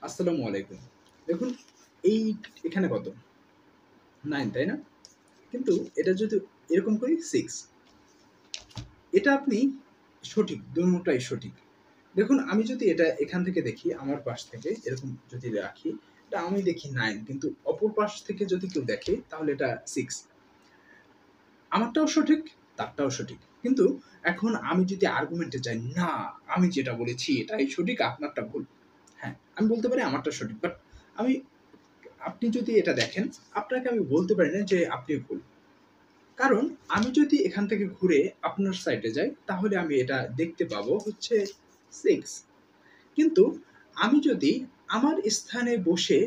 আসসালামু আলাইকুম। দেখুন এই এখানে কত? 9 তাই না? কিন্তু এটা যদি এরকম করি 6 এটা আপনি সঠিক, দোনোটাই সঠিক। দেখুন আমি যদি এটা এখান থেকে দেখি আমার পাশ থেকে এরকম যদি রাখি, এটা আমি দেখি 9 কিন্তু অপর পাশ থেকে যদি কেউ দেখে তাহলে এটা 6 আমারটাও সঠিক, তারটাও সঠিক। কিন্তু এখন আমি যদি আর্গুমেন্টে যাই, "না, আমি যেটা বলেছি এটাই সঠিক, আপনারটা ভুল।" হ্যাঁ, আমি বলতে পারি আমারটা সঠিক। বাট আমি আপনি যদি এটা দেখেন, আপনাকে আমি বলতে পারি না যে আপনি ভুল। কারণ আমি যদি এখান থেকে ঘুরে আপনার সাইডে যাই, তাহলে আমি এটা দেখতে পাবো হচ্ছে 6 কিন্তু আমি যদি আমার স্থানে বসে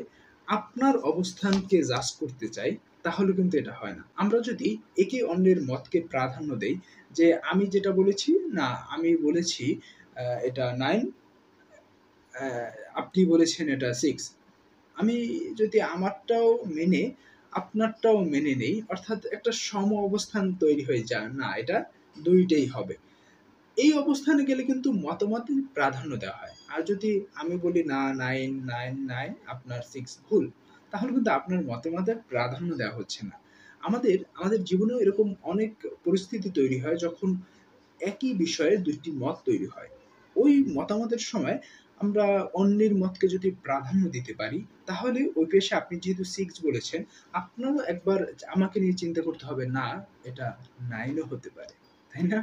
আপনার অবস্থানকে জাজ করতে চাই, তাহলে কিন্তু এটা হয় না। আমরা যদি একে অন্যের মতকে প্রাধান্য দেই যে, আমি যেটা বলেছি, না আমি বলেছি এটা 9 অ্যা আপনি বলেছেন এটা 6 আমি যদি আমারটাও মেনে আপনারটাও মেনে নেই, অর্থাৎ একটা সম অবস্থান তৈরি হয়ে যায়। না, এটা ২ টাই হবে। এই অবস্থানে গেলে কিন্তু মতামতের প্রাধান্য দেওয়া হয়। আর যদি আমি বলি না 9, 9, 9 আপনার 6 ভুল, তাহলে কিন্তু আপনার মতামতের প্রাধান্য দেওয়া হচ্ছে না। আমাদের জীবনেও এরকম অনেক পরিস্থিতি তৈরি হয় যখন একই বিষয়ে ২ টি মত তৈরি হয়। ওই মতামতের সময় আমরা অন্যের মতকে যদি প্রাধান্য দিতে পারি, তাহলে ওই পেশে আপনি যেহেতু 6 বলেছেন, আপনারও একবার আমাকে নিয়ে চিন্তা করতে হবে, না এটা 9 ও হতে পারে। তাই না?